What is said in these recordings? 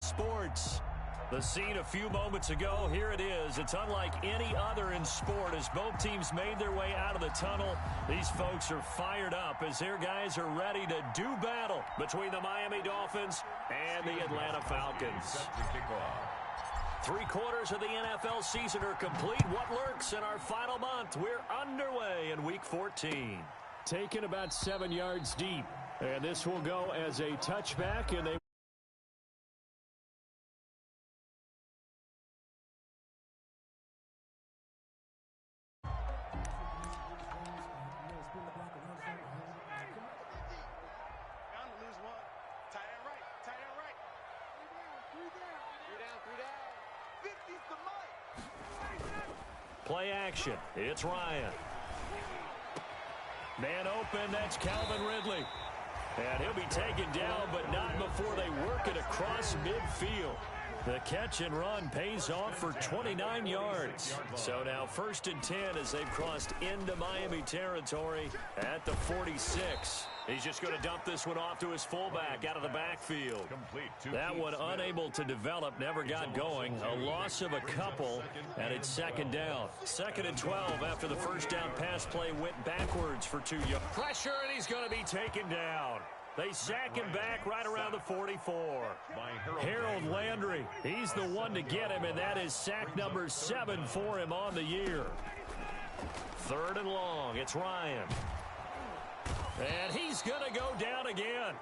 Sports. The scene a few moments ago, here it is. It's unlike any other in sport as both teams made their way out of the tunnel. These folks are fired up as their guys are ready to do battle between the Miami Dolphins and the Atlanta Falcons. 3/4 of the NFL season are complete. What lurks in our final month? We're underway in Week 14. Taken about 7 yards deep. And this will go as a touchback, and they play action. It's Ryan. Man open, that's Calvin Ridley. And he'll be taken down, but not before they work it across midfield. The catch and run pays off for 29 yards. So now 1st and 10 as they've crossed into Miami territory at the 46. He's just going to dump this one off to his fullback out of the backfield. That one unable to develop, never got going. A loss of a couple, and it's 2nd down. 2nd and 12 after the first down pass play went backwards for 2 yards. Pressure, and he's going to be taken down. They sack him back right around the 44. Harold Landry, he's the one to get him, and that is sack number 7 for him on the year. 3rd and long, it's Ryan. And he's going to go down again.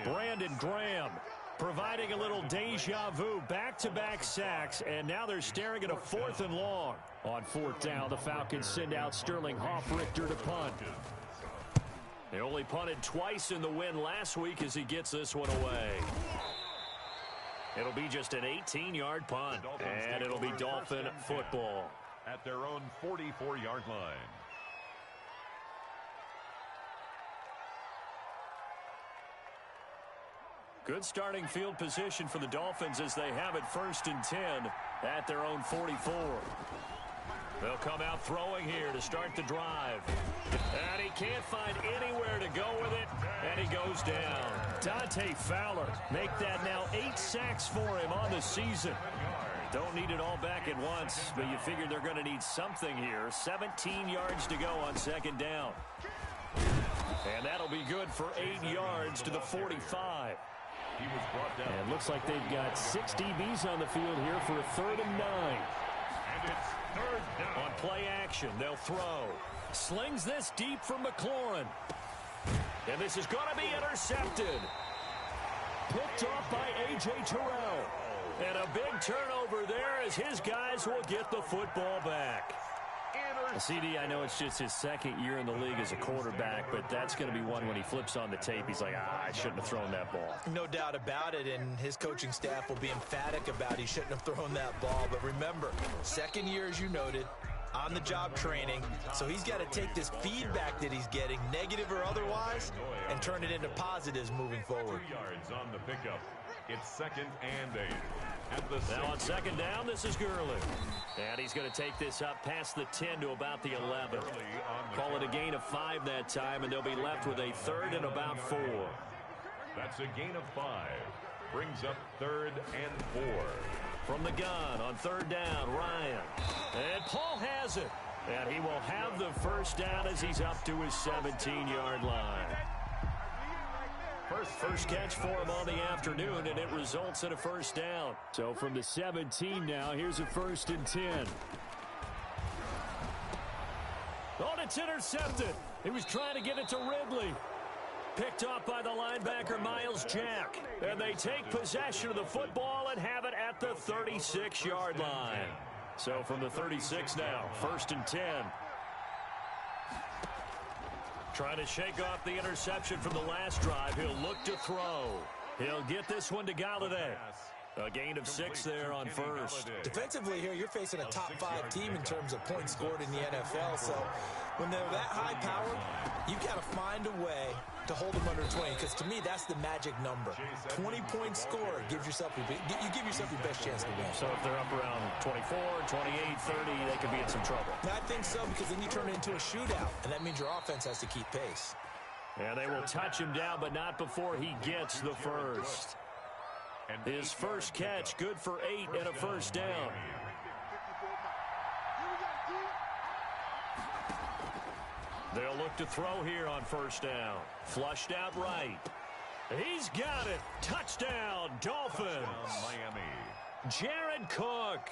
Brandon Graham providing a little deja vu, back-to-back sacks, and now they're staring at a 4th and long. On 4th down, the Falcons send out Sterling Hoffrichter to punt. They only punted twice in the win last week as he gets this one away. It'll be just an 18-yard punt, and it'll be Dolphin football. At their own 44-yard line. Good starting field position for the Dolphins as they have it 1st and 10 at their own 44. They'll come out throwing here to start the drive. And he can't find anywhere to go with it, and he goes down. Dante Fowler make that now 8 sacks for him on the season. Don't need it all back at once, but you figure they're going to need something here. 17 yards to go on 2nd down. And that'll be good for 8 yards to the 45. He was brought down. And looks like they've got 6 DBs on the field here for a 3rd and 9. And it's 3rd down. On play action, they'll throw. Slings this deep from McLaurin. And this is going to be intercepted. Picked off by A.J. Terrell. And a big turnover there as his guys will get the football back. CD, I know it's just his second year in the league as a quarterback, but that's going to be one when he flips on the tape. He's like, I shouldn't have thrown that ball. No doubt about it, and his coaching staff will be emphatic about he shouldn't have thrown that ball. But remember, second year, as you noted, on-the-job training, so he's got to take this feedback that he's getting, negative or otherwise, and turn it into positives moving forward. 2 yards on the pickup. It's 2nd and 8. Now on 2nd down, this is Gurley. And he's going to take this up past the 10 to about the 11. Call it a gain of 5 that time, and they'll be left with a 3rd and about 4. That's a gain of 5. Brings up 3rd and 4. From the gun on 3rd down, Ryan. And Paul has it. And he will have the first down as he's up to his 17-yard line. First catch for him on the afternoon, and it results in a first down. So from the 17 now, here's a 1st and 10. Oh, it's intercepted. He was trying to get it to Ridley. Picked off by the linebacker, Miles Jack. And they take possession of the football and have it at the 36-yard line. So from the 36 now, 1st and 10. Trying to shake off the interception from the last drive. He'll look to throw. He'll get this one to Galladay. A gain of 6 there on first. Defensively here, you're facing a top 5 team in terms of points scored in the NFL. So when they're that high powered, you've got to find a way to hold them under 20. Because to me, that's the magic number. 20 points scored gives yourself you give yourself your best chance to win. So if they're up around 24, 28, 30, they could be in some trouble. I think so, because then you turn it into a shootout, and that means your offense has to keep pace. And they will touch him down, but not before he gets the first. His first catch, good for 8 and a first down. They'll look to throw here on first down. Flushed out right. He's got it. Touchdown, Dolphins. Miami. Jared Cook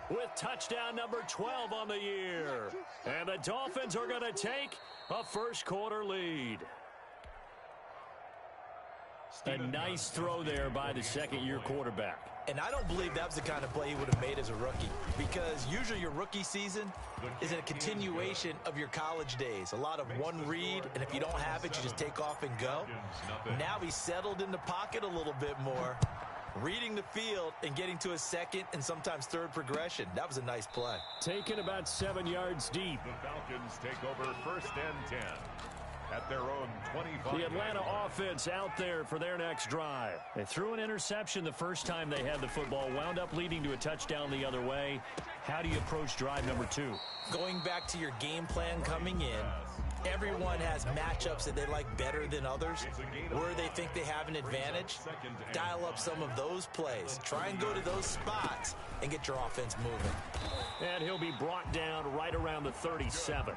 with touchdown number 12 on the year. And the Dolphins are going to take a first quarter lead. A nice throw there by the second-year quarterback. And I don't believe that was the kind of play he would have made as a rookie, because usually your rookie season is a continuation of your college days. A lot of one read, and if you don't have it, you just take off and go. Now he's settled in the pocket a little bit more, reading the field and getting to a second and sometimes third progression. That was a nice play. Taken about 7 yards deep. The Falcons take over 1st and 10. At their own 25. The Atlanta offense out there for their next drive. They threw an interception the first time they had the football, wound up leading to a touchdown the other way. How do you approach drive number 2? Going back to your game plan coming in, everyone has matchups that they like better than others. Where they think they have an advantage, dial up some of those plays. Try and go to those spots and get your offense moving. And he'll be brought down right around the 37.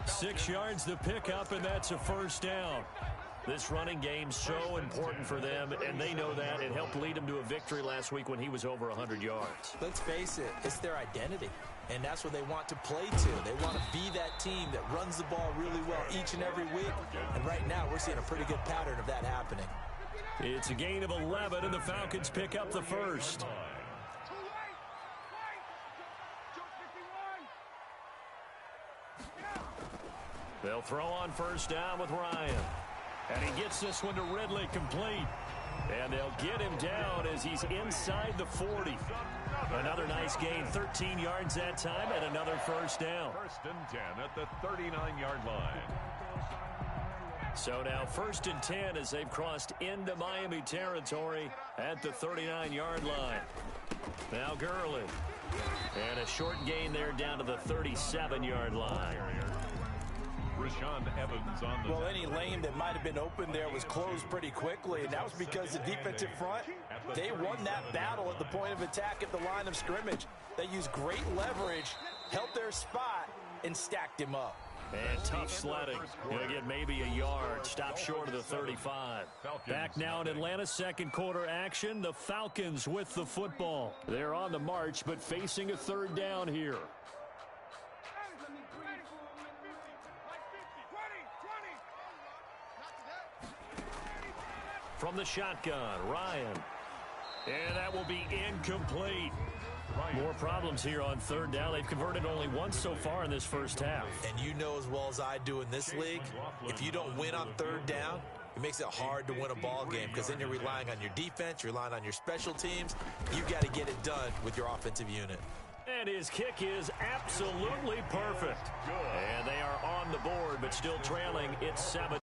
6 yards to pick up, and that's a first down. This running game's so important for them, and they know that. It helped lead them to a victory last week when he was over 100 yards. Let's face it, it's their identity, and that's what they want to play to. They want to be that team that runs the ball really well each and every week, and right now we're seeing a pretty good pattern of that happening. It's a gain of 11, and the Falcons pick up the first. They'll throw on first down with Ryan. And he gets this one to Ridley complete. And they'll get him down as he's inside the 40. Another nice gain, 13 yards that time, and another first down. 1st and 10 at the 39-yard line. So now 1st and 10 as they've crossed into Miami territory at the 39-yard line. Now Gurley. And a short gain there down to the 37-yard line. Evans on the well, any lane that might have been open there was closed pretty quickly, and that was because the defensive front, they won that battle at the point of attack at the line of scrimmage. They used great leverage, held their spot, and stacked him up. And tough sledding. He'll get maybe a yard. Stop short of the 35. Back now in Atlanta's second quarter action. The Falcons with the football. They're on the march, but facing a third down here. From the shotgun, Ryan. And that will be incomplete. More problems here on third down. They've converted only once so far in this first half. And you know as well as I do in this league, if you don't win on third down, it makes it hard to win a ball game because then you're relying on your defense, you're relying on your special teams. You got to get it done with your offensive unit. And his kick is absolutely perfect. And they are on the board, but still trailing. It's 7.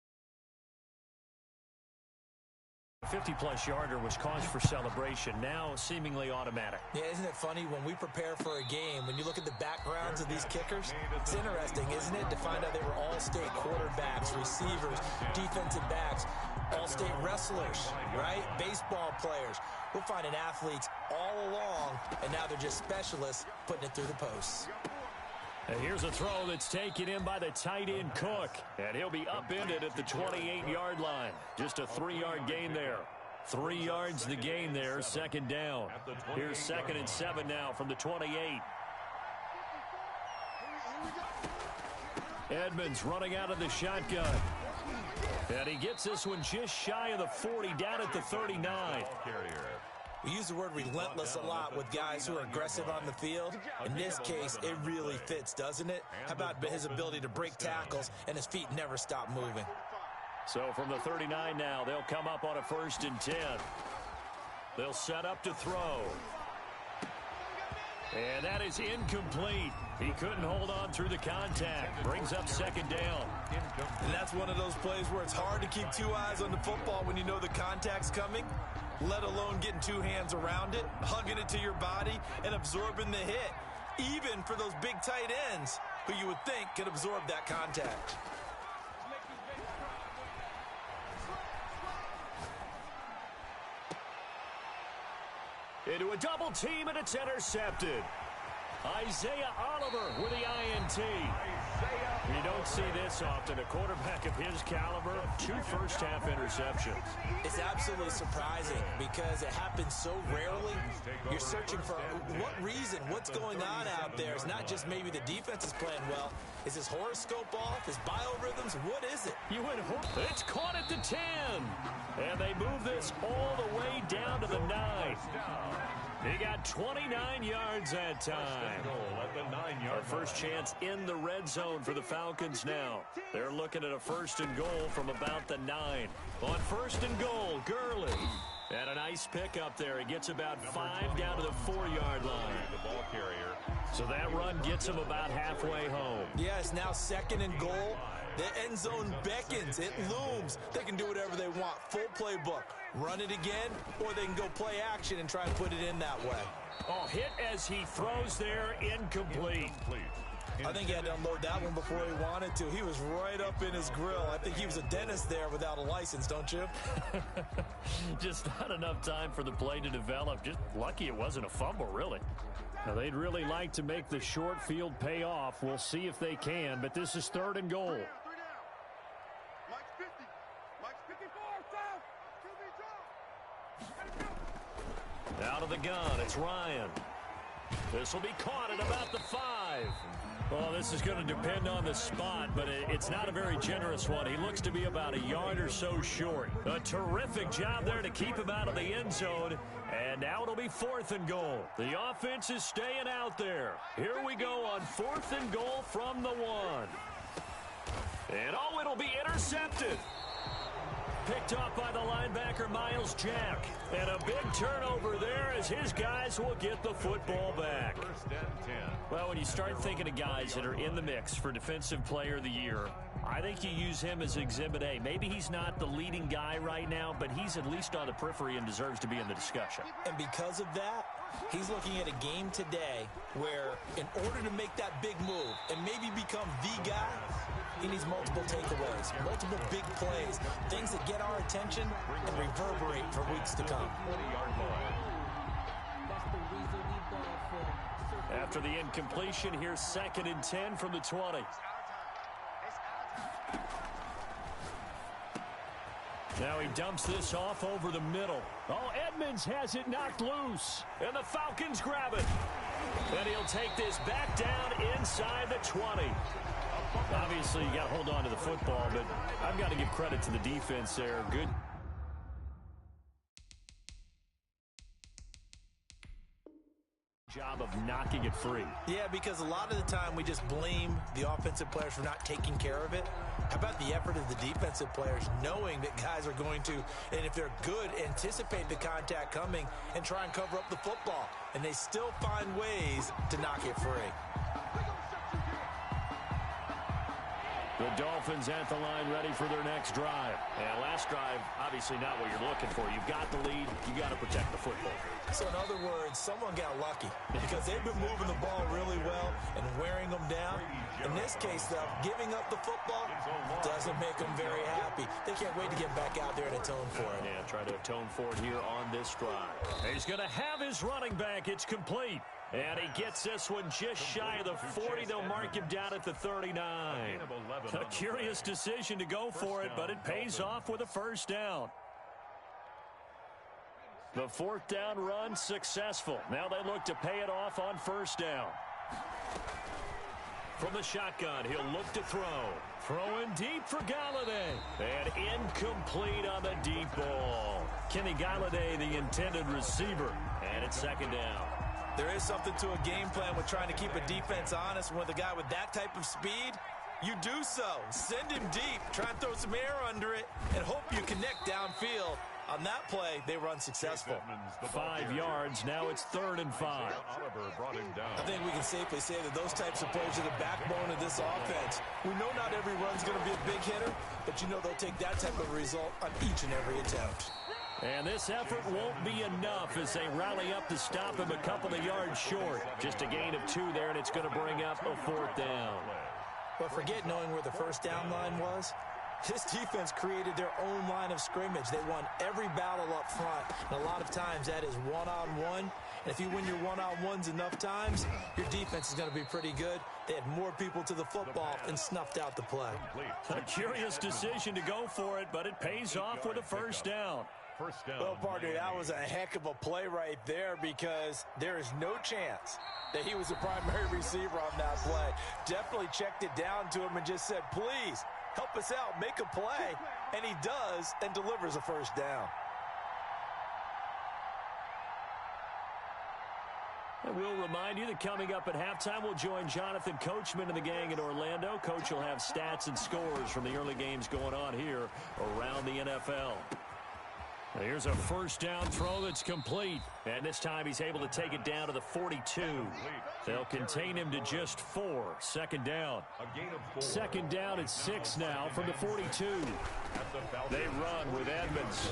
50-plus yarder was cause for celebration, now seemingly automatic. Yeah, isn't it funny when we prepare for a game, when you look at the backgrounds of these kickers, it's interesting, isn't it, to find out they were all-state quarterbacks, receivers, defensive backs, all-state wrestlers, right? Baseball players. We're finding athletes all along, and now they're just specialists putting it through the posts. And here's a throw that's taken in by the tight end Cook. And he'll be upended at the 28-yard line. Just a 3-yard gain there. 3 yards the gain there, second down. Here's 2nd and 7 now from the 28. Edmonds running out of the shotgun. And he gets this one just shy of the 40, down at the 39. We use the word relentless a lot with guys who are aggressive on the field. In this case, it really fits, doesn't it? How about his ability to break tackles and his feet never stop moving? So from the 39 now, they'll come up on a 1st and 10. They'll set up to throw. And that is incomplete. He couldn't hold on through the contact. Brings up 2nd down. And that's one of those plays where it's hard to keep 2 eyes on the football when you know the contact's coming, let alone getting 2 hands around it, hugging it to your body, and absorbing the hit, even for those big tight ends who you would think could absorb that contact. Into a double team, and it's intercepted. Isaiah Oliver with the INT. You don't see this often. A quarterback of his caliber, 2 first-half interceptions. It's absolutely surprising because it happens so rarely. You're searching for what reason, what's going on out there. It's not just maybe the defense is playing well. Is his horoscope off? His biorhythms? What is it? It's caught at the 10. And they move this all the way down to the 9. He got 29 yards that time. Our first chance in the red zone for the Falcons now. They're looking at a 1st and goal from about the 9. On 1st and goal, Gurley. And a nice pick up there. He gets about 5 down to the 4-yard line. So that run gets him about halfway home. Yeah, it's now 2nd and goal. The end zone beckons. It looms. They can do whatever they want. Full playbook. Run it again, or they can go play action and try and put it in that way. Oh, hit as he throws there, incomplete. I think he had to unload that one before he wanted to. He was right up in his grill. I think he was a dentist there without a license, don't you? Just not enough time for the play to develop. Just lucky it wasn't a fumble, really. Now, they'd really like to make the short field pay off. We'll see if they can, but this is 3rd and goal. Out of the gun, it's Ryan. This will be caught at about the 5. Well, this is going to depend on the spot, but it's not a very generous one. He looks to be about a yard or so short. A terrific job there to keep him out of the end zone. And now it'll be 4th and goal. The offense is staying out there. Here we go on 4th and goal from the 1. And oh, it'll be intercepted. Picked off by the linebacker, Miles Jack. And a big turnover there as his guys will get the football back. Well, when you start thinking of guys that are in the mix for Defensive Player of the Year, I think you use him as Exhibit A. Maybe he's not the leading guy right now, but he's at least on the periphery and deserves to be in the discussion. And because of that, he's looking at a game today where in order to make that big move and maybe become the guy, he needs multiple takeaways, multiple big plays, things that get our attention and reverberate for weeks to come. After the incompletion, here's 2nd and 10 from the 20. Now he dumps this off over the middle. Oh, Edmonds has it knocked loose. And the Falcons grab it. And he'll take this back down inside the 20. Obviously, you got to hold on to the football, but I've got to give credit to the defense there. Good. job of knocking it free. Yeah, because a lot of the time we just blame the offensive players for not taking care of it. How about the effort of the defensive players knowing that guys are going to, and if they're good, anticipate the contact coming and try and cover up the football. And they still find ways to knock it free. The Dolphins at the line ready for their next drive. And last drive, obviously not what you're looking for. You've got the lead. You got to protect the football. So in other words, someone got lucky because they've been moving the ball really well and wearing them down. In this case, though, giving up the football doesn't make them very happy. They can't wait to get back out there and atone for it. Yeah, try to atone for it here on this drive. He's going to have his running back. It's complete. And he gets this one just shy of the 40. They'll mark him down at the 39. A curious decision to go for it, but it pays off with a first down. The fourth down run successful. Now they look to pay it off on first down. From the shotgun, he'll look to throw. Throwing deep for Galladay. And incomplete on the deep ball. Kenny Galladay, the intended receiver. And it's second down. There is something to a game plan with trying to keep a defense honest. With a guy with that type of speed, you do so. Send him deep. Try and throw some air under it and hope you connect downfield. On that play, they were unsuccessful. 5 yards. Now it's 3rd and 5. I think we can safely say that those types of plays are the backbone of this offense. We know not every run's going to be a big hitter, but you know they'll take that type of result on each and every attempt. And this effort won't be enough as they rally up to stop him a couple of yards short. Just a gain of 2 there, and it's going to bring up a 4th down. But forget knowing where the first down line was. This defense created their own line of scrimmage. They won every battle up front, and a lot of times that is one-on-one. And if you win your one-on-ones enough times, your defense is going to be pretty good. They had more people to the football and snuffed out the play. A curious decision to go for it, but it pays off with a first down. Well, partner, that was a heck of a play right there because there is no chance that he was the primary receiver on that play. Definitely checked it down to him and just said, please, help us out, make a play. And he does and delivers a first down. And we'll remind you that coming up at halftime, we'll join Jonathan Coachman and the gang in Orlando. Coach will have stats and scores from the early games going on here around the NFL. Here's a first down throw that's complete. And this time he's able to take it down to the 42. They'll contain him to just 4. Second down. Second down at 6 now from the 42. They run with Edmonds.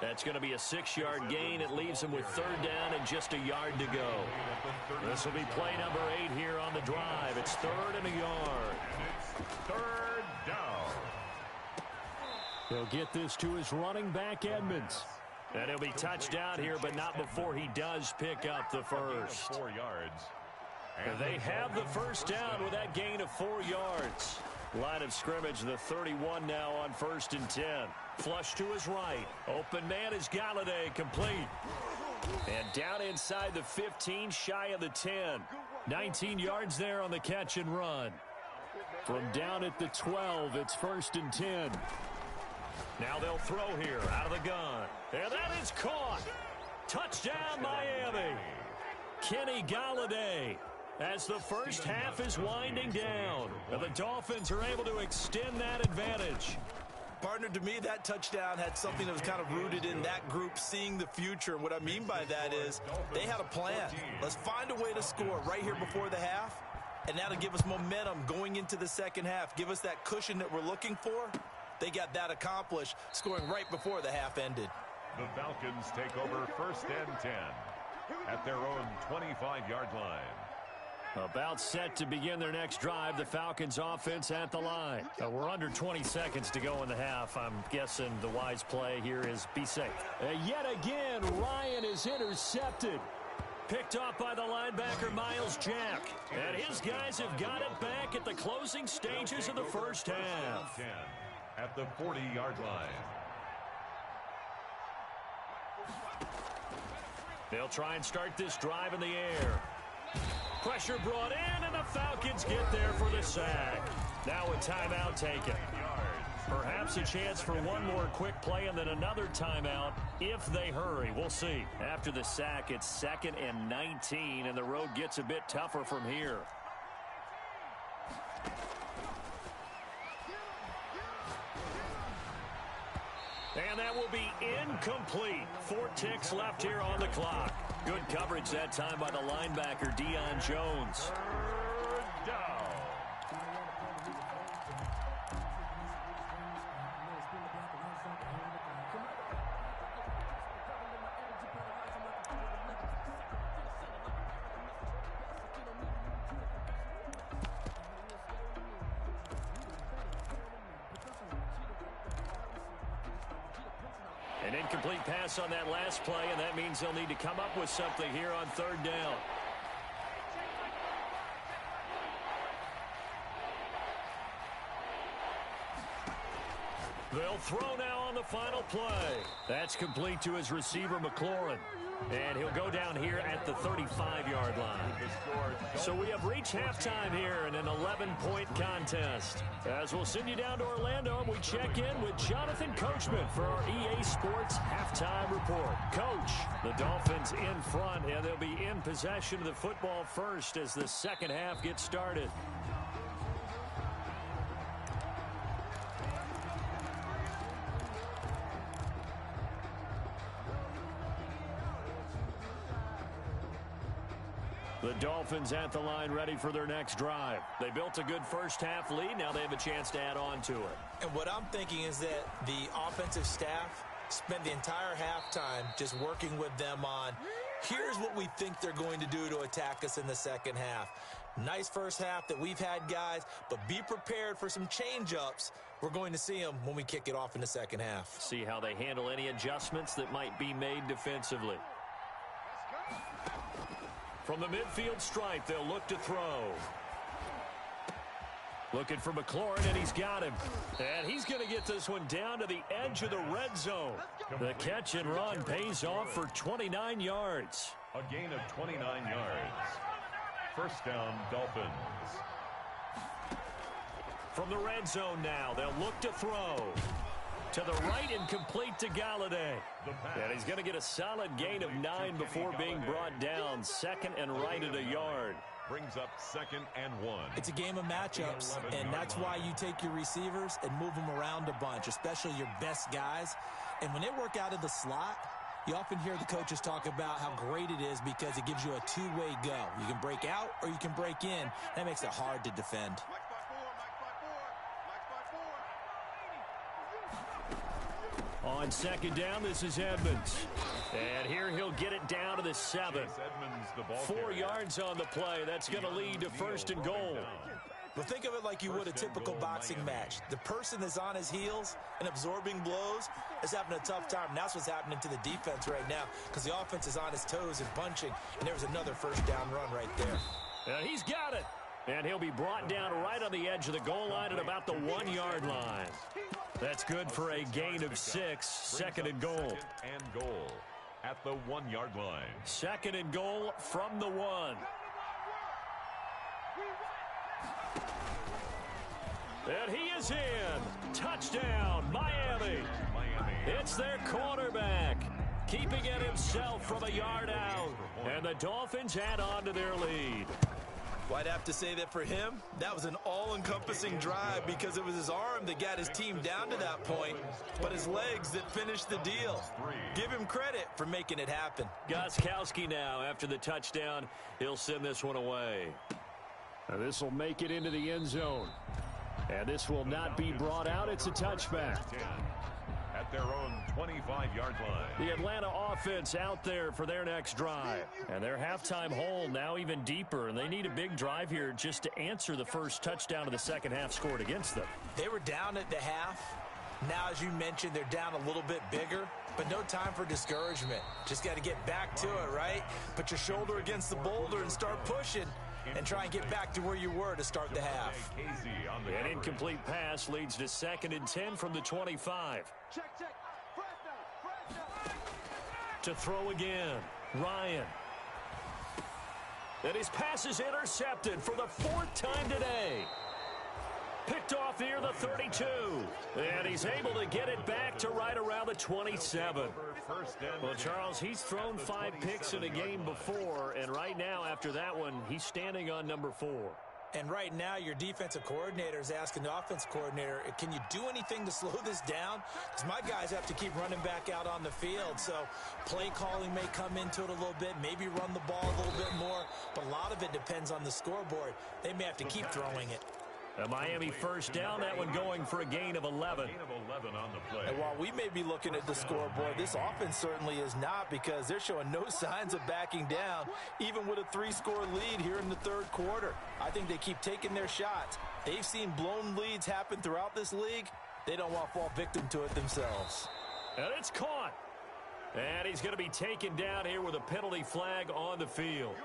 That's going to be a 6-yard gain. It leaves him with 3rd down and just a yard to go. This will be play number 8 here on the drive. It's 3rd and a yard. 3rd down. He'll get this to his running back, Edmonds. And he'll be touchdown here, but not before he does pick up the first. 4 yards. They have the first down with that gain of 4 yards. Line of scrimmage, the 31 now on 1st and 10. Flush to his right. Open man is Galladay, complete. And down inside the 15, shy of the 10. 19 yards there on the catch and run. From down at the 12, it's 1st and 10. Now they'll throw here out of the gun. And that is caught. Touchdown, Miami. Kenny Galladay as the first half is winding down. And the Dolphins are able to extend that advantage. Partner, to me, that touchdown had something that was kind of rooted in that group seeing the future. And what I mean by that is they had a plan. Let's find a way to score right here before the half. And that'll give us momentum going into the second half. Give us that cushion that we're looking for. They got that accomplished, scoring right before the half ended. The Falcons take over 1st and 10 at their own 25-yard line. About set to begin their next drive, the Falcons offense at the line. We're under 20 seconds to go in the half. I'm guessing the wise play here is be safe. Yet again, Ryan is intercepted. Picked off by the linebacker, Miles Jack. And his guys have got it back at the closing stages of the first half. At the 40-yard line. They'll try and start this drive in the air. Pressure brought in, and the Falcons get there for the sack. Now a timeout taken. Perhaps a chance for one more quick play and then another timeout if they hurry. We'll see. After the sack, it's 2nd and 19, and the road gets a bit tougher from here. And that will be incomplete. 4 ticks left here on the clock. Good coverage that time by the linebacker, Deion Jones. Third down. An incomplete pass on that last play, and that means they'll need to come up with something here on 3rd down. They'll throw now on the final play. That's complete to his receiver, McLaurin. And he'll go down here at the 35-yard line. So we have reached halftime here in an 11-point contest. As we'll send you down to Orlando, and we check in with Jonathan Coachman for our EA Sports Halftime Report. Coach, the Dolphins in front, and they'll be in possession of the football first as the second half gets started. The Dolphins at the line ready for their next drive. They built a good first half lead. Now they have a chance to add on to it. And what I'm thinking is that the offensive staff spent the entire halftime just working with them on, here's what we think they're going to do to attack us in the second half. Nice first half that we've had, guys, but be prepared for some change-ups. We're going to see them when we kick it off in the second half. See how they handle any adjustments that might be made defensively. From the midfield stripe, they'll look to throw. Looking for McLaurin, and he's got him. And he's going to get this one down to the edge of the red zone. The catch and run pays off for 29 yards. A gain of 29 yards. First down, Dolphins. From the red zone now, they'll look to throw. To the right and complete to Galladay. And he's going to get a solid gain of 9 before being brought down. 2nd and right at a yard. Brings up 2nd and 1. It's a game of matchups, and that's why you take your receivers and move them around a bunch, especially your best guys. And when they work out of the slot, you often hear the coaches talk about how great it is because it gives you a two-way go. You can break out or you can break in. That makes it hard to defend. On 2nd down, this is Edmonds. And here he'll get it down to the 7. 4 yards on the play. That's going to lead to 1st and goal. Well, think of it like you would a typical boxing match. The person that's on his heels and absorbing blows is having a tough time. And that's what's happening to the defense right now because the offense is on his toes and punching. And there's another 1st down run right there. And he's got it. And he'll be brought down right on the edge of the goal line at about the 1-yard line. That's good for a gain of 6. 2nd and goal. And goal at the 1-yard line. 2nd and goal from the 1. And he is in. Touchdown, Miami. It's their quarterback, keeping it himself from a yard out. And the Dolphins add on to their lead. Well, I'd have to say that for him, that was an all-encompassing drive because it was his arm that got his team down to that point, but his legs that finished the deal. Give him credit for making it happen. Gostkowski now, after the touchdown, he'll send this one away. Now this will make it into the end zone. And this will not be brought out. It's a touchback. At their own 25-yard line. The Atlanta offense out there for their next drive. And their halftime hole now even deeper. And they need a big drive here just to answer the first touchdown of the second half scored against them. They were down at the half. Now, as you mentioned, they're down a little bit bigger. But no time for discouragement. Just got to get back to it, right? Put your shoulder against the boulder and start pushing. And try and get back to where you were to start the half. An incomplete pass leads to 2nd and 10 from the 25. To throw again, Ryan. And his pass is intercepted for the 4th time today. Picked off near the 32. And he's able to get it back to right around the 27. Well, Charles, he's thrown 5 picks in a game before, and right now, after that one, he's standing on number 4. And right now, your defensive coordinator is asking the offensive coordinator, can you do anything to slow this down? Because my guys have to keep running back out on the field. So play calling may come into it a little bit, maybe run the ball a little bit more. But a lot of it depends on the scoreboard. They may have to keep throwing it. A Miami first down, that one going for a gain of 11. And while we may be looking at the scoreboard, this offense certainly is not, because they're showing no signs of backing down, even with a 3-score lead here in the third quarter. I think they keep taking their shots. They've seen blown leads happen throughout this league. They don't want to fall victim to it themselves. And it's caught. And he's going to be taken down here with a penalty flag on the field.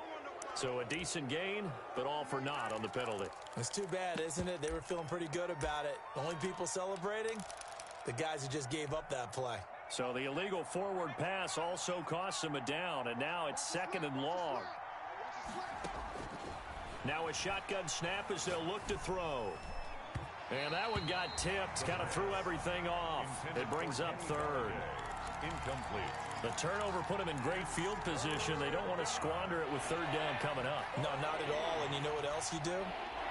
So a decent gain, but all for naught on the penalty. It's too bad, isn't it? They were feeling pretty good about it. The only people celebrating, the guys who just gave up that play. So the illegal forward pass also costs him a down, and now it's 2nd and long. Now a shotgun snap as they'll look to throw. And that one got tipped, kind of threw everything off. It brings up 3rd. Incomplete. The turnover put them in great field position. They don't want to squander it with 3rd down coming up. No, not at all. And you know what else you do?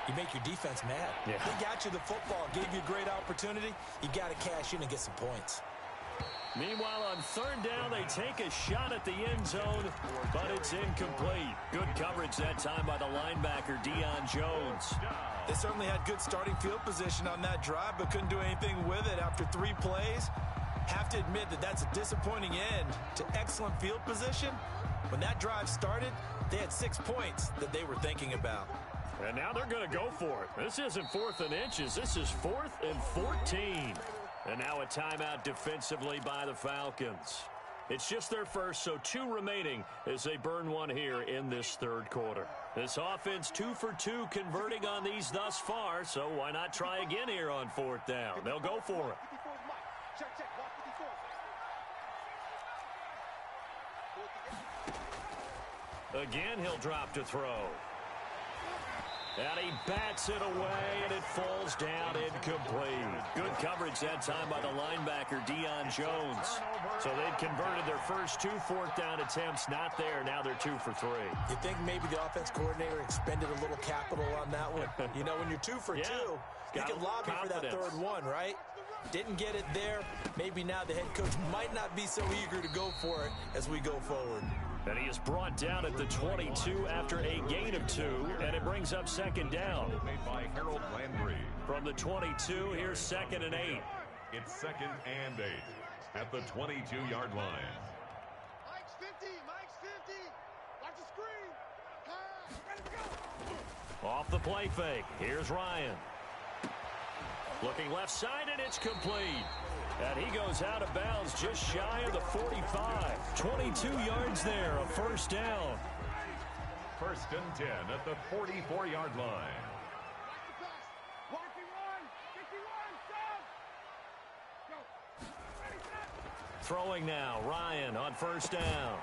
You make your defense mad. Yeah. They got you the football, gave you a great opportunity. You got to cash in and get some points. Meanwhile, on 3rd down, they take a shot at the end zone, but it's incomplete. Good coverage that time by the linebacker, Deion Jones. They certainly had good starting field position on that drive, but couldn't do anything with it after 3 plays. Have to admit that that's a disappointing end to excellent field position. When that drive started, they had 6 points that they were thinking about. And now they're going to go for it. This isn't 4th and inches. This is 4th and 14. And now a timeout defensively by the Falcons. It's just their first, so 2 remaining as they burn one here in this 3rd quarter. This offense 2 for 2 converting on these thus far, so why not try again here on 4th down? They'll go for it. Again, he'll drop to throw. And he bats it away, and it falls down incomplete. Good coverage that time by the linebacker, Deion Jones. So they'd converted their first 2 4th down attempts. Not there. Now they're 2 for 3. You think maybe the offense coordinator expended a little capital on that one? You know, when you're 2 for 2, you can lobby for that 3rd one, right? Didn't get it there. Maybe now the head coach might not be so eager to go for it as we go forward. And he is brought down at the 22 after a gain of 2, and it brings up 2nd down. Made by Harold Landry. From the 22, here's 2nd and 8. It's 2nd and 8 at the 22-yard line. Mike's 50. Mike's 50. Watch the screen. Ready to go. Off the play fake. Here's Ryan. Looking left side, and it's complete. And he goes out of bounds just shy of the 45. 22 yards there, a 1st down. 1st and 10 at the 44-yard line. Throwing now, Ryan on 1st down.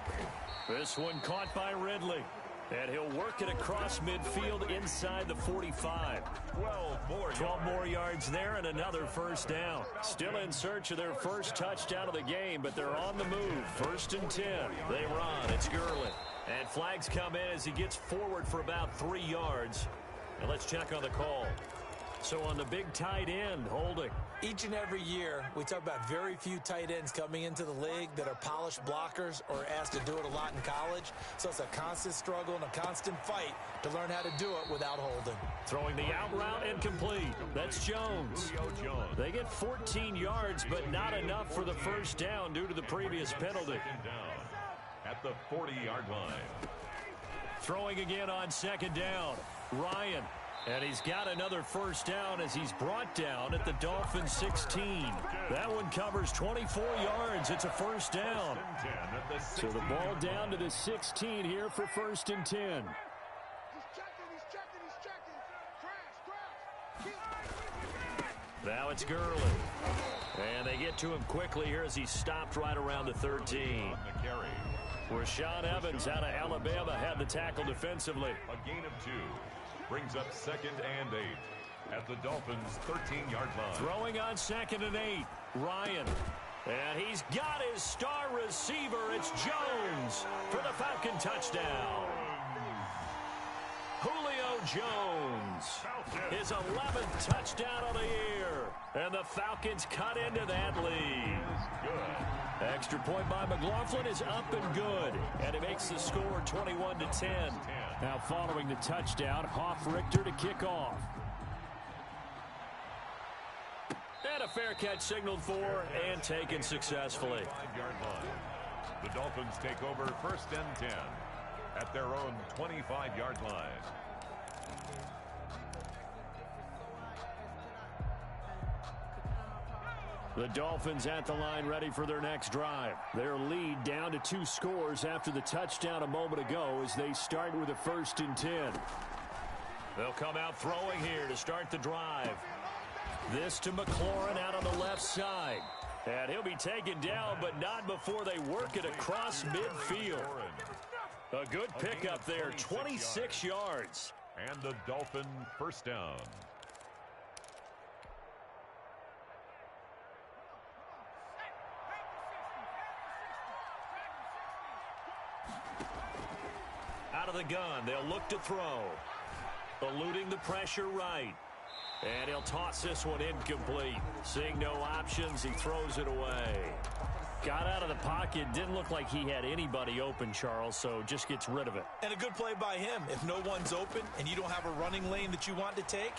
This one caught by Ridley. And he'll work it across midfield inside the 45. 12 more yards there and another 1st down. Still in search of their first touchdown of the game, but they're on the move. 1st and 10. They run. It's Gurley. And flags come in as he gets forward for about 3 yards. And let's check on the call. So on the big tight end, holding. Each and every year, we talk about very few tight ends coming into the league that are polished blockers or asked to do it a lot in college. So it's a constant struggle and a constant fight to learn how to do it without holding. Throwing the out route incomplete. That's Jones. They get 14 yards, but not enough for the 1st down due to the previous penalty. At the 40-yard line. Throwing again on 2nd down. Ryan. And he's got another 1st down as he's brought down at the Dolphins 16. That one covers 24 yards. It's a 1st down. So the ball down to the 16 here for 1st and 10. He's checking. Crash. Now it's Gurley. And they get to him quickly here as he stopped right around the 13. Rashaan Evans out of Alabama had the tackle defensively. A gain of 2. Brings up 2nd and 8. at the Dolphins' 13-yard line. Throwing on 2nd and 8. Ryan. And he's got his star receiver. It's Jones for the Falcon touchdown. Julio Jones, his 11th touchdown of the year. And the Falcons cut into that lead. Extra point by McLaughlin is up and good. And it makes the score 21-10. Now following the touchdown, Hoff-Richter to kick off. And a fair catch signaled for and taken successfully. 5-yard line. The Dolphins take over 1st and 10 at their own 25-yard line. The Dolphins at the line ready for their next drive. Their lead down to 2 scores after the touchdown a moment ago as they start with a 1st and 10. They'll come out throwing here to start the drive. This to McLaurin out on the left side. And he'll be taken down, but not before they work it across midfield. A good pickup there, 26 yards. And the Dolphin 1st down. Out of the gun, they'll look to throw. Eluding the pressure right. And he'll toss this one incomplete. Seeing no options, he throws it away. Got out of the pocket. Didn't look like he had anybody open, Charles, so just gets rid of it. And a good play by him. If no one's open and you don't have a running lane that you want to take,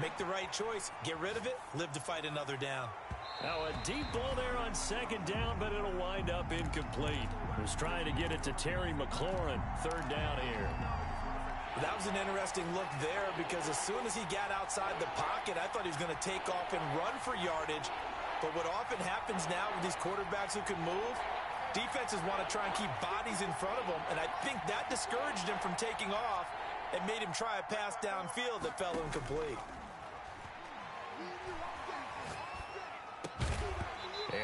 make the right choice. Get rid of it. Live to fight another down. Now a deep ball there on 2nd down, but it'll wind up incomplete. Was trying to get it to Terry McLaurin. 3rd down here. That was an interesting look there because as soon as he got outside the pocket, I thought he was going to take off and run for yardage. But what often happens now with these quarterbacks who can move, defenses want to try and keep bodies in front of them. And I think that discouraged him from taking off and made him try a pass downfield that fell incomplete.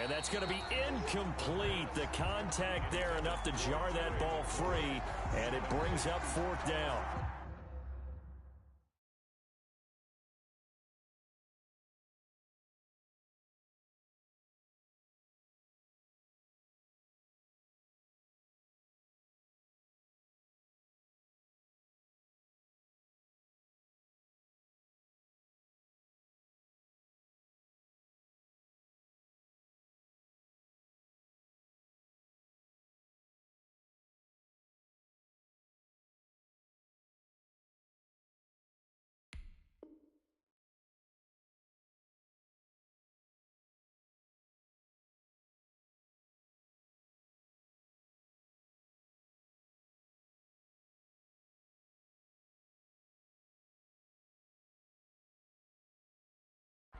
And that's going to be incomplete. The contact there enough to jar that ball free, and it brings up 4th down.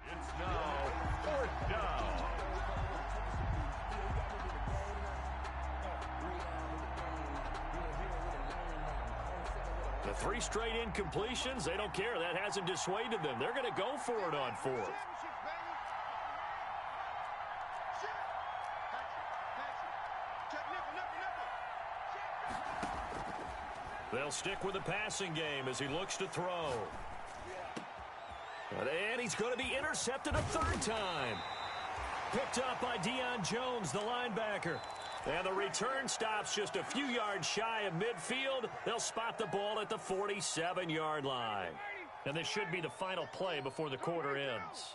It's now 4th down. The 3 straight incompletions, they don't care. That hasn't dissuaded them. They're going to go for it on 4th. They'll stick with the passing game as he looks to throw. And he's going to be intercepted a 3rd time. Picked up by Deion Jones, the linebacker. And the return stops just a few yards shy of midfield. They'll spot the ball at the 47-yard line. And this should be the final play before the quarter ends.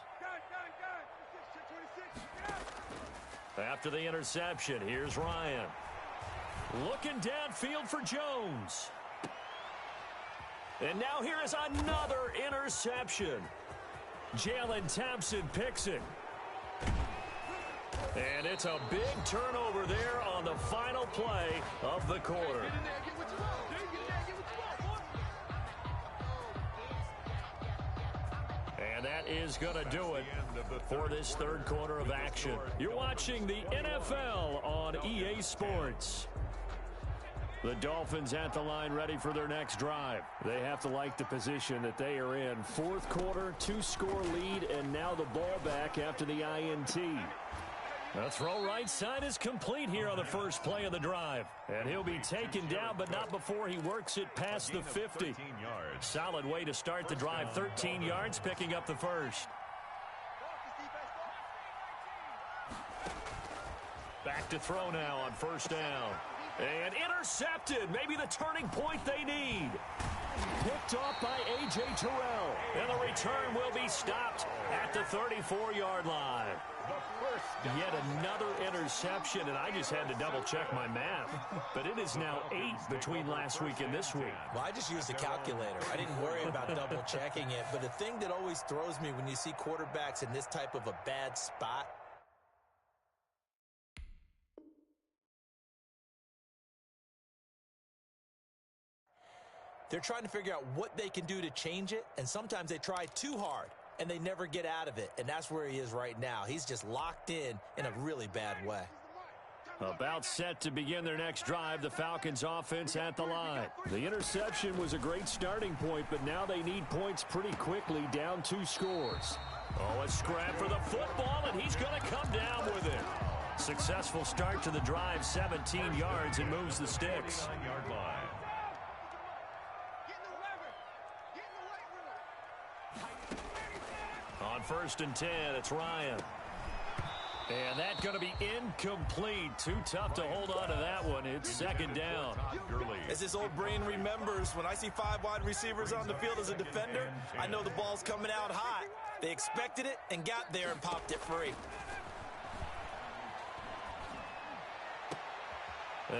After the interception, here's Ryan. Looking downfield for Jones. And now here is another interception. Jalen Thompson picks it. And it's a big turnover there on the final play of the quarter. And that is going to do it for this 3rd quarter of action. You're watching the NFL on EA Sports. The Dolphins at the line ready for their next drive. They have to like the position that they are in. 4th quarter, 2-score lead, and now the ball back after the INT. The throw right side is complete here on the first play of the drive. And he'll be taken down, but not before he works it past the 50. Solid way to start the drive. 13 yards, picking up the first. Back to throw now on first down. And intercepted. Maybe the turning point they need. Picked off by A.J. Terrell. And the return will be stopped at the 34-yard line. Yet another interception, and I just had to double-check my math. But it is now 8 between last week and this week. Well, I just used a calculator. I didn't worry about double-checking it. But the thing that always throws me when you see quarterbacks in this type of a bad spot, they're trying to figure out what they can do to change it, and sometimes they try too hard, and they never get out of it, and that's where he is right now. He's just locked in a really bad way. About set to begin their next drive, the Falcons offense at the line. The interception was a great starting point, but now they need points pretty quickly, down 2 scores. Oh, a scrap for the football, and he's going to come down with it. Successful start to the drive, 17 yards, and moves the sticks. On first and 10, it's Ryan. And that's going to be incomplete. Too tough to hold on to that one. It's second down. As this old brain remembers, when I see 5 wide receivers on the field as a defender, I know the ball's coming out hot. They expected it and got there and popped it free.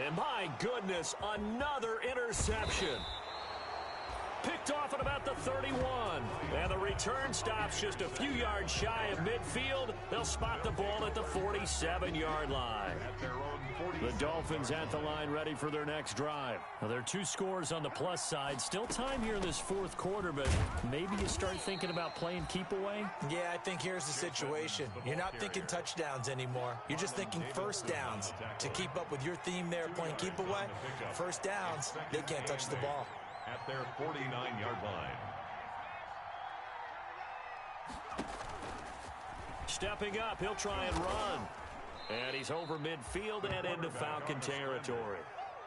And my goodness, another interception. Picked off at about the 31. And the return stops just a few yards shy of midfield. They'll spot the ball at the 47-yard line. The Dolphins at the line ready for their next drive. Now, there are 2 scores on the plus side. Still time here in this fourth quarter, but maybe you start thinking about playing keep away? Yeah, I think here's the situation. You're not thinking touchdowns anymore. You're just thinking first downs. To keep up with your theme there, playing keep away, first downs, they can't touch the ball. At their 49-yard line. Stepping up, he'll try and run. And he's over midfield and into Falcon territory.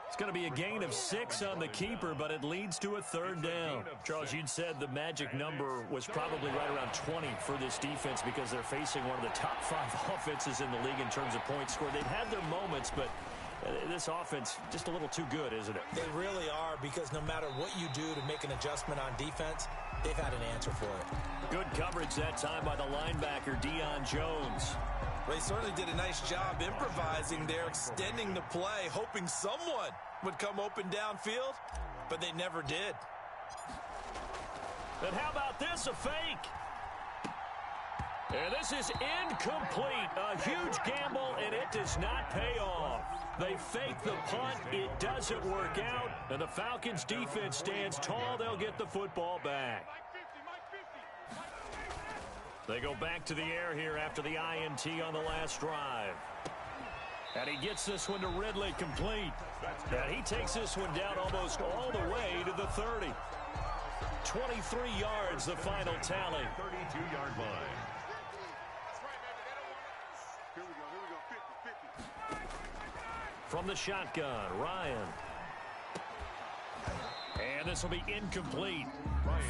It's going to be a gain of 6 on the keeper, but it leads to a third down. Charles, you'd said the magic number was probably right around 20 for this defense because they're facing one of the top 5 offenses in the league in terms of points scored. They've had their moments, but this offense just a little too good, isn't it? They really are, because no matter what you do to make an adjustment on defense, they've had an answer for it. Good coverage that time by the linebacker, Deion Jones. Well, he certainly did a nice job improvising there, extending the play, hoping someone would come open downfield, but they never did. And how about this, a fake? And this is incomplete. A huge gamble, and it does not pay off. They fake the punt. It doesn't work out. And the Falcons' defense stands tall. They'll get the football back. They go back to the air here after the INT on the last drive. And he gets this one to Ridley complete. And he takes this one down almost all the way to the 30. 23 yards, the final tally. 32-yard line. From the shotgun, Ryan. And this will be incomplete.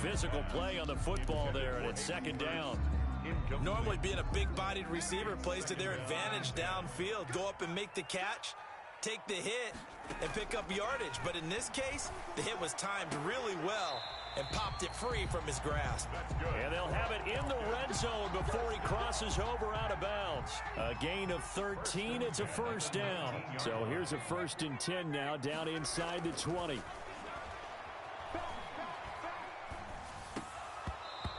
Physical play on the football there, and it's second down. Normally being a big-bodied receiver plays to their advantage downfield. Go up and make the catch, take the hit, and pick up yardage. But in this case, the hit was timed really well and popped it free from his grasp. And they'll have it in the red zone before he crosses over out of bounds. A gain of 13. It's a first down. So here's a first and 10 now, down inside the 20.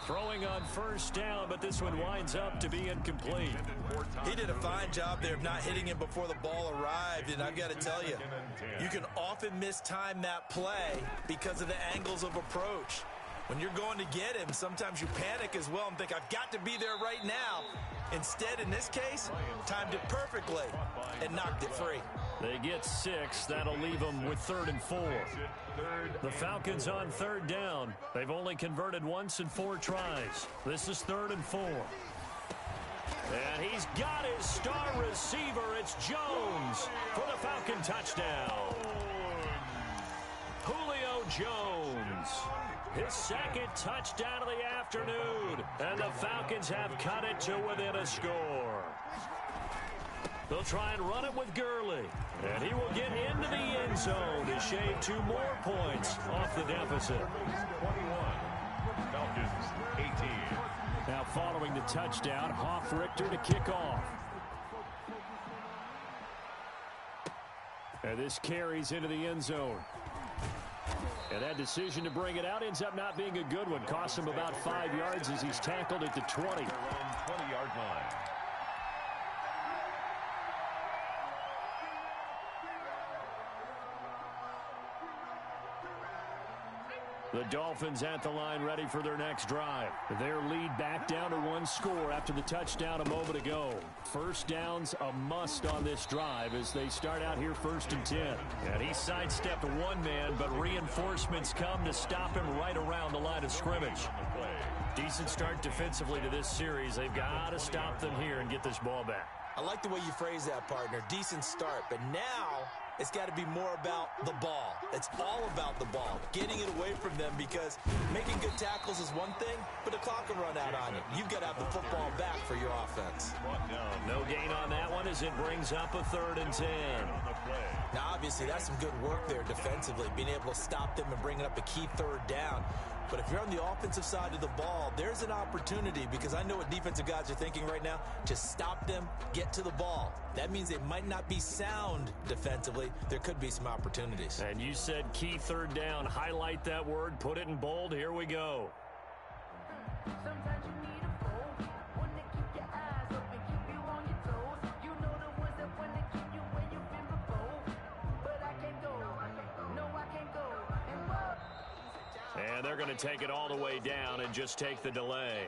Throwing on first down, but this one winds up to be incomplete. He did a fine job there of not hitting him before the ball arrived, and I've got to tell you, you can often mistime that play because of the angles of approach. When you're going to get him, sometimes you panic as well and think, I've got to be there right now. Instead, in this case, timed it perfectly and knocked it free. They get 6. That'll leave them with 3rd and 4. The Falcons on 3rd down. They've only converted once in 4 tries. This is 3rd and 4. And he's got his star receiver. It's Jones for the Falcon touchdown. Julio Jones, his second touchdown of the afternoon. And the Falcons have cut it to within a score. They'll try and run it with Gurley. And he will get into the end zone to shave 2 more points off the deficit. 21. Falcons 18. Now following the touchdown, Richter to kick off. And this carries into the end zone. And that decision to bring it out ends up not being a good one. Costs him about 5 yards as he's tackled at the 20. Their own 20-yard line. The Dolphins at the line ready for their next drive. Their lead back down to 1 score after the touchdown a moment ago. First down's a must on this drive as they start out here 1st and 10. And he sidestepped 1 man, but reinforcements come to stop him right around the line of scrimmage. Decent start defensively to this series. They've got to stop them here and get this ball back. I like the way you phrase that, partner. Decent start, but now it's got to be more about the ball. It's all about the ball, getting it away from them, because making good tackles is one thing, but the clock will run out on you. You've got to have the football back for your offense. No gain on that one as it brings up a 3rd and 10. Now, obviously, that's some good work there defensively, being able to stop them and bringing up a key 3rd down. But if you're on the offensive side of the ball, there's an opportunity, because I know what defensive guys are thinking right now. Just stop them, get to the ball. That means they might not be sound defensively. There could be some opportunities. And you said key 3rd down. Highlight that word, put it in bold. Here we go. Sometimes you need a fold, one to keep your eyes open, keep you on your toes. You know the ones that want to keep you where you've been before. But I can't go, no I can't go. And they're going to take it all the way down and just take the delay.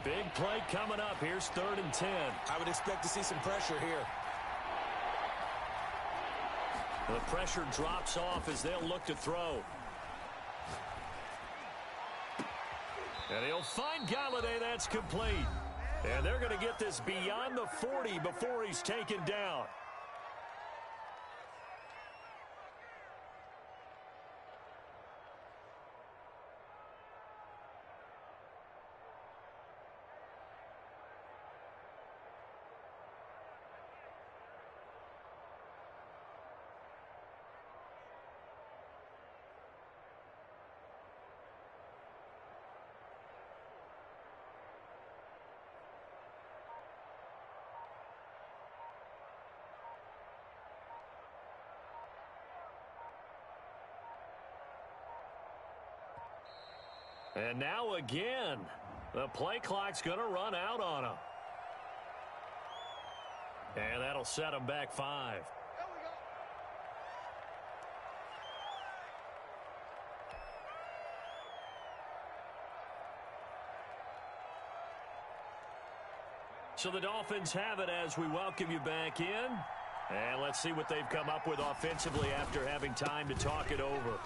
Big play coming up. Here's 3rd and 10. I would expect to see some pressure here. The pressure drops off as they'll look to throw. And he'll find Galladay. That's complete. And they're going to get this beyond the 40 before he's taken down. And now again, the play clock's going to run out on him. And that'll set him back 5. So the Dolphins have it as we welcome you back in. And let's see what they've come up with offensively after having time to talk it over.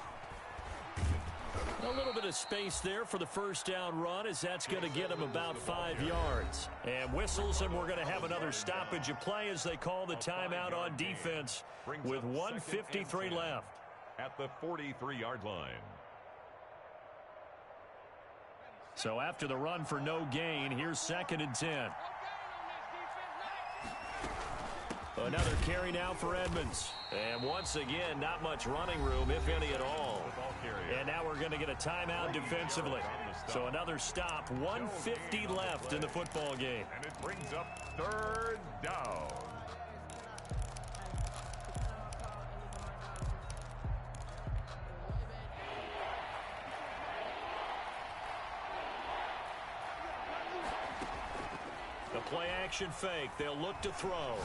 A little bit of space there for the first down run, as that's going to get him about 5 yards. And whistles, and we're going to have another stoppage of play as they call the timeout on defense with 1:53 left. At the 43-yard line. So after the run for no gain, here's 2nd and 10. Another carry now for Edmonds. And once again, not much running room, if any at all. And now we're going to get a timeout defensively. So another stop, 1:50 left in the football game. And it brings up 3rd down. The play action fake. They'll look to throw.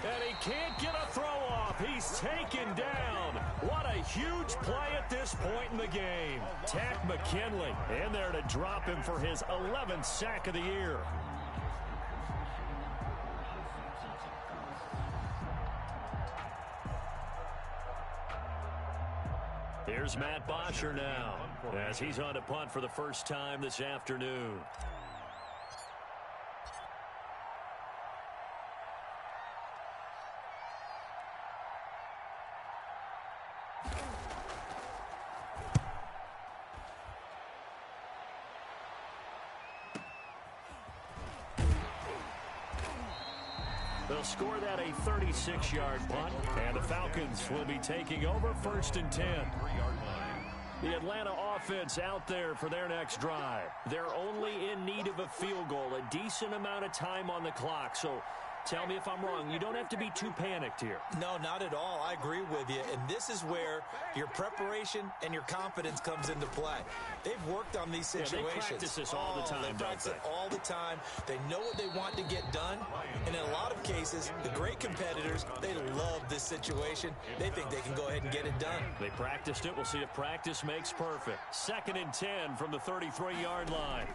And he can't get a throw off. He's taken down. What a huge play at this point in the game. Takk McKinley in there to drop him for his 11th sack of the year. Here's Matt Bosher now as he's on to punt for the first time this afternoon. They'll score that a 36-yard punt, and the Falcons will be taking over 1st and 10. The Atlanta offense out there for their next drive. They're only in need of a field goal, a decent amount of time on the clock. So tell me if I'm wrong. You don't have to be too panicked here. No, not at all. I agree with you. And this is where your preparation and your confidence comes into play. They've worked on these situations. Yeah, they practice this all the time, they practice it all the time. They know what they want to get done. And in a lot of cases, the great competitors, they love this situation. They think they can go ahead and get it done. They practiced it. We'll see if practice makes perfect. 2nd and 10 from the 33-yard line.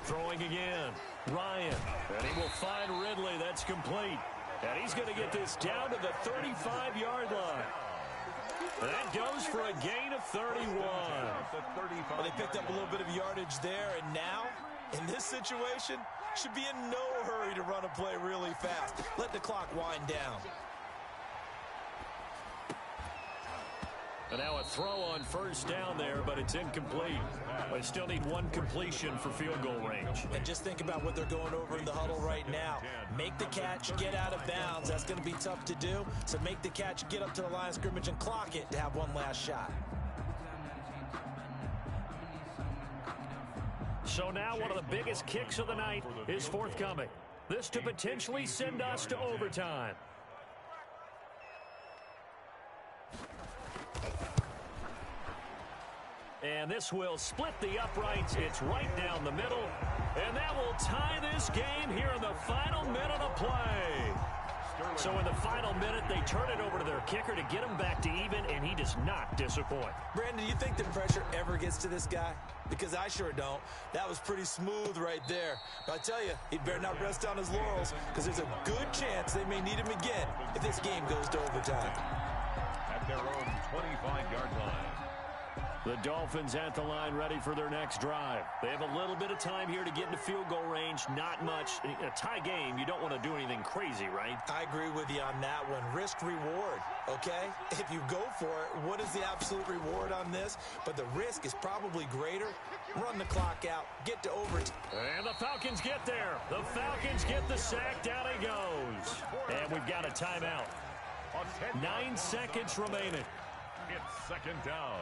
Throwing again. Ryan. And he will find Ridley. That's complete. And he's going to get this down to the 35-yard line. And that goes for a gain of 31. Well, they picked up a little bit of yardage there, and now, in this situation, should be in no hurry to run a play really fast. Let the clock wind down. And now a throw on 1st down there, but it's incomplete. They still need one completion for field goal range. And just think about what they're going over in the huddle right now. Make the catch, get out of bounds. That's going to be tough to do. So make the catch, get up to the line of scrimmage, and clock it to have one last shot. So now one of the biggest kicks of the night is forthcoming. This to potentially send us to overtime. And this will split the uprights. It's right down the middle. And that will tie this game here in the final minute of play. So in the final minute, they turn it over to their kicker to get him back to even, and he does not disappoint. Brandon, do you think the pressure ever gets to this guy? Because I sure don't. That was pretty smooth right there. But I tell you, he'd better not rest on his laurels, because there's a good chance they may need him again if this game goes to overtime. At their own 25-yard line. The Dolphins at the line ready for their next drive. They have a little bit of time here to get into field goal range. Not much. In a tie game, you don't want to do anything crazy, right? I agree with you on that one. Risk reward, okay? If you go for it, what is the absolute reward on this? But the risk is probably greater. Run the clock out. Get to overtime. And the Falcons get there. The Falcons get the sack. Down he goes. And we've got a timeout. 9 seconds remaining. It's 2nd down.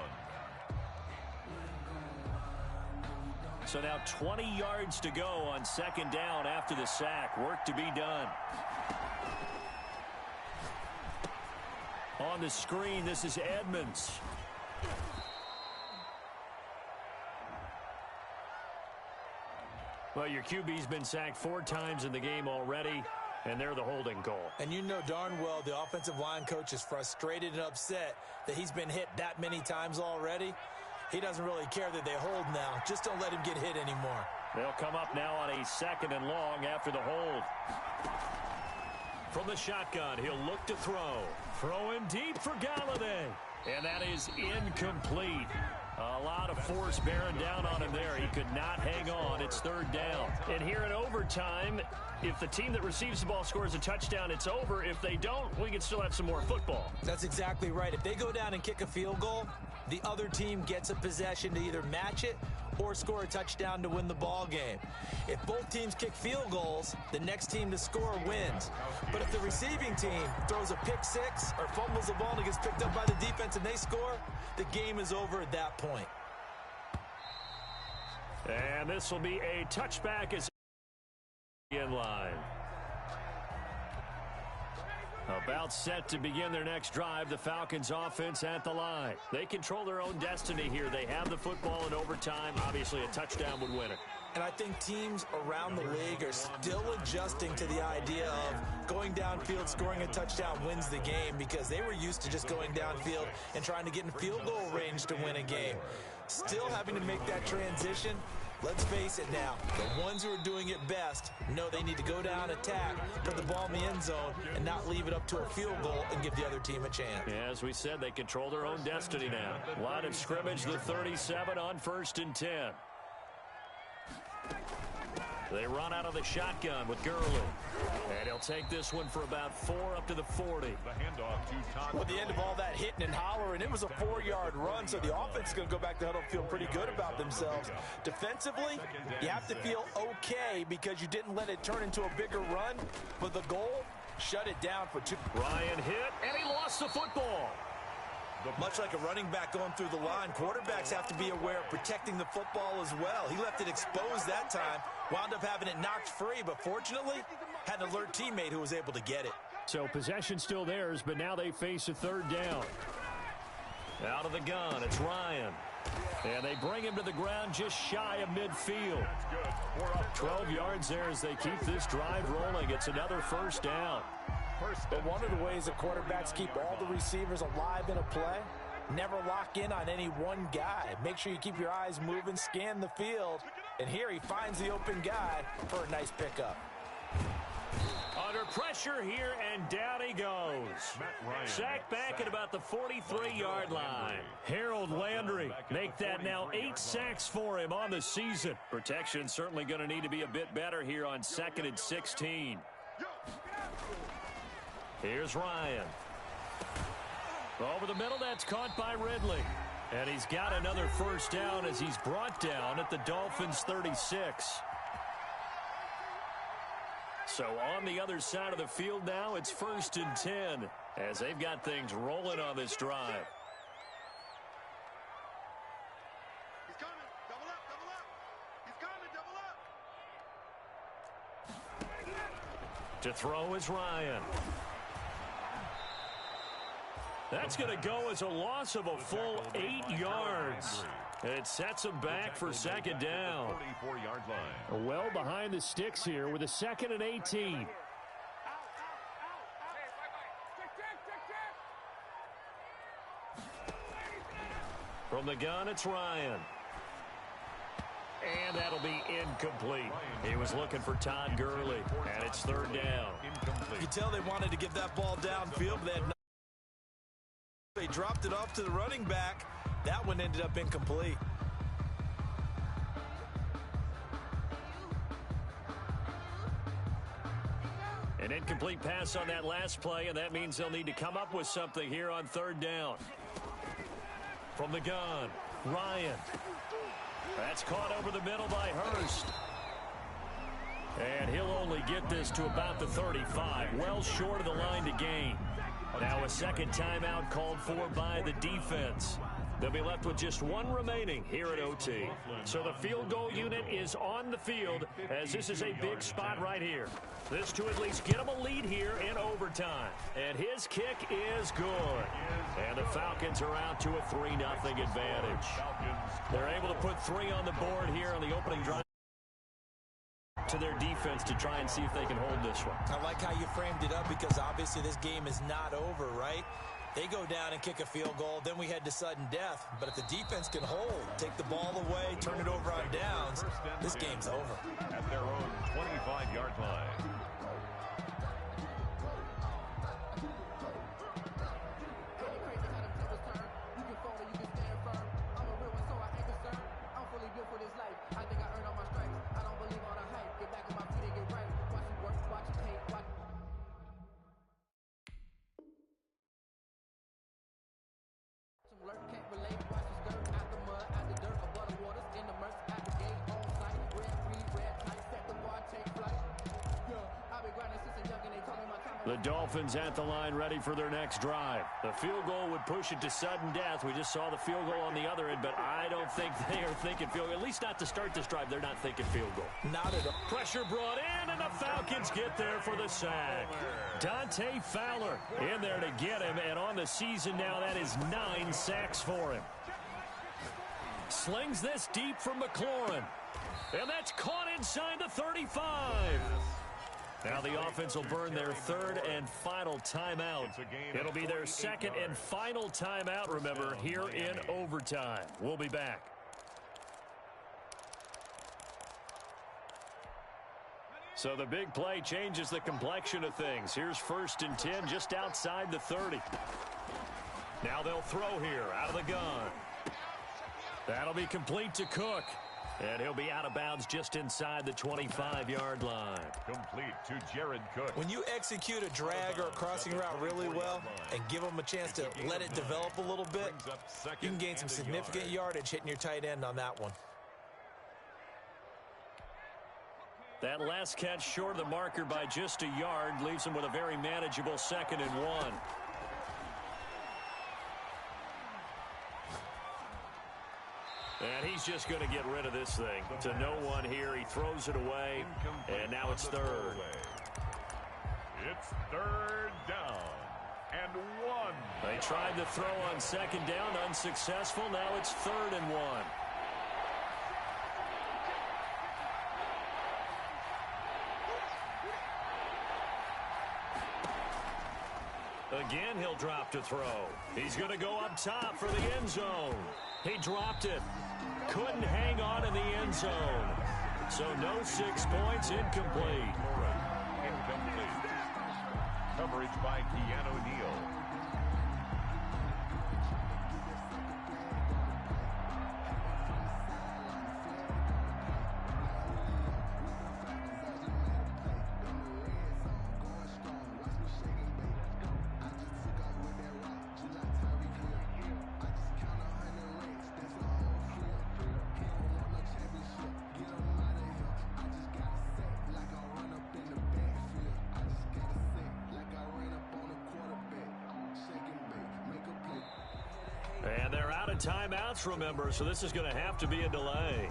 So now 20 yards to go on 2nd down after the sack. Work to be done. On the screen, this is Edmonds. Well, your QB's been sacked 4 times in the game already, and they're the holding call. And you know darn well the offensive line coach is frustrated and upset that he's been hit that many times already. He doesn't really care that they hold now. Just don't let him get hit anymore. They'll come up now on a 2nd and long after the hold. From the shotgun, he'll look to throw. Throwing deep for Galladay. And that is incomplete. A lot of force bearing down on him there. He could not hang on. It's 3rd down. And here in overtime, if the team that receives the ball scores a touchdown, it's over. If they don't, we can still have some more football. That's exactly right. If they go down and kick a field goal, the other team gets a possession to either match it or score a touchdown to win the ball game. If both teams kick field goals, the next team to score wins. But if the receiving team throws a pick six or fumbles the ball and it gets picked up by the defense and they score, the game is over at that point. And this will be a touchback as in line. About set to begin their next drive, the Falcons offense at the line. They control their own destiny here. They have the football in overtime. Obviously, a touchdown would win it. And I think teams around the league are still adjusting to the idea of going downfield, scoring a touchdown wins the game, because they were used to just going downfield and trying to get in field goal range to win a game. Still having to make that transition, Let's face it now, the ones who are doing it best know they need to go down, attack, put the ball in the end zone, and not leave it up to a field goal and give the other team a chance. Yeah, as we said, they control their own destiny now. Line of scrimmage, the 37 on 1st and 10. They run out of the shotgun with Gurley. And he'll take this one for about 4 up to the 40. The handoff to Todd. With the end of all that hitting and hollering, it was a 4-yard run, so the offense is going to go back to huddle and feel pretty good about themselves. Defensively, you have to feel okay because you didn't let it turn into a bigger run, but the goal, shut it down for 2. Ryan hit, and he lost the football. Much like a running back going through the line, quarterbacks have to be aware of protecting the football as well. He left it exposed that time, wound up having it knocked free, but fortunately, had an alert teammate who was able to get it. So possession still theirs, but now they face a 3rd down. Out of the gun, it's Ryan. And they bring him to the ground just shy of midfield. 12 yards there as they keep this drive rolling. It's another 1st down. But one of the ways that quarterbacks keep all the receivers alive in a play, never lock in on any one guy. Make sure you keep your eyes moving, scan the field. And here he finds the open guy for a nice pickup. Under pressure here, and down he goes. Sacked back at about the 43-yard line. Harold Landry make that now 8 sacks for him on the season. Protection certainly going to need to be a bit better here on 2nd and 16. Here's Ryan. Over the middle, that's caught by Ridley. And he's got another 1st down as he's brought down at the Dolphins' 36. So on the other side of the field now, it's 1st and 10 as they've got things rolling on this drive. He's coming. Double up, double up. He's coming, double up. To throw is Ryan. That's going to go as a loss of a full 8 yards. It sets them back for 2nd down. 44-yard line. Well behind the sticks here with a 2nd and 18. From the gun, it's Ryan. And that'll be incomplete. He was looking for Todd Gurley, and it's 3rd down. You can tell they wanted to get that ball downfield, but they dropped it off to the running back. That one ended up incomplete. An incomplete pass on that last play, and that means they'll need to come up with something here on 3rd down. From the gun, Ryan. That's caught over the middle by Hurst. And he'll only get this to about the 35, well short of the line to gain. Now a 2nd timeout called for by the defense. They'll be left with just 1 remaining here at OT. So the field goal unit is on the field as this is a big spot right here. This to at least get them a lead here in overtime. And his kick is good. And the Falcons are out to a 3-0 advantage. They're able to put 3 on the board here on the opening drive to their defense to try and see if they can hold this one. I like how you framed it up because obviously this game is not over, right? They go down and kick a field goal, then we head to sudden death. But if the defense can hold, take the ball away, turn it over on downs, this game's over. At their own 25-yard line. The Dolphins at the line ready for their next drive. The field goal would push it to sudden death. We just saw the field goal on the other end, but I don't think they are thinking field goal. At least not to start this drive. They're not thinking field goal. Not at all. Pressure brought in, and the Falcons get there for the sack. Dante Fowler in there to get him, and on the season now, that is 9 sacks for him. Slings this deep from McLaurin, and that's caught inside the 35. Now the offense will burn their 3rd and final timeout. It'll be their 2nd and final timeout, remember, here in overtime. We'll be back. So the big play changes the complexion of things. Here's 1st and 10 just outside the 30. Now they'll throw here out of the gun. That'll be complete to Cook. And he'll be out of bounds just inside the 25-yard line. Complete to Jared Cook. When you execute a drag or a crossing route really well and give them a chance to let it develop a little bit, you can gain some significant yardage hitting your tight end on that one. That last catch short of the marker by just a yard leaves him with a very manageable 2nd and 1. And he's just going to get rid of this thing. To no one here. He throws it away. And now it's 3rd. It's 3rd down and 1. They tried to throw on 2nd down. Unsuccessful. Now it's 3rd and 1. Again, he'll drop to throw. He's going to go up top for the end zone. He dropped it. Couldn't hang on in the end zone. So no 6 points, incomplete. Incomplete. Coverage by Keanu Neal. And they're out of timeouts, remember, so this is going to have to be a delay.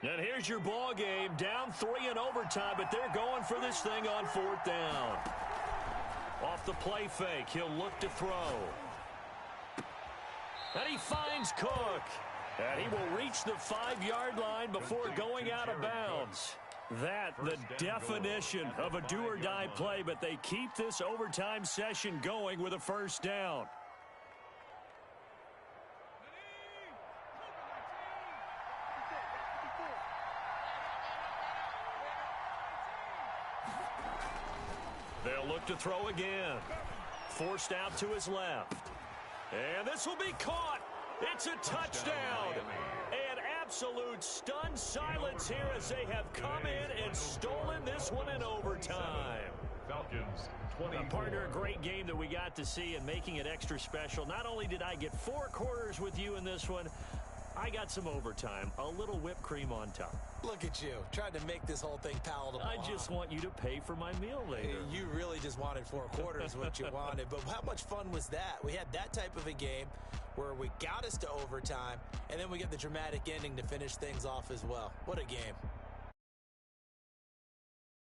And here's your ball game, down 3 in overtime, but they're going for this thing on 4th down. Off the play fake, he'll look to throw. And he finds Cook. And he will reach the 5-yard line before going out of bounds. That, the definition of a do-or-die play, but they keep this overtime session going with a 1st down. They'll look to throw again. Forced out to his left. And this will be caught. It's a touchdown. And absolute stunned silence here as they have come in and stolen this one in overtime. Falcons 24. Partner, a great game that we got to see and making it extra special. Not only did I get 4 quarters with you in this one, I got some overtime, a little whipped cream on top. Look at you, trying to make this whole thing palatable. I just want you to pay for my meal later. You really just wanted 4 quarters, what you wanted. But how much fun was that? We had that type of a game where we got us to overtime, and then we get the dramatic ending to finish things off as well. What a game.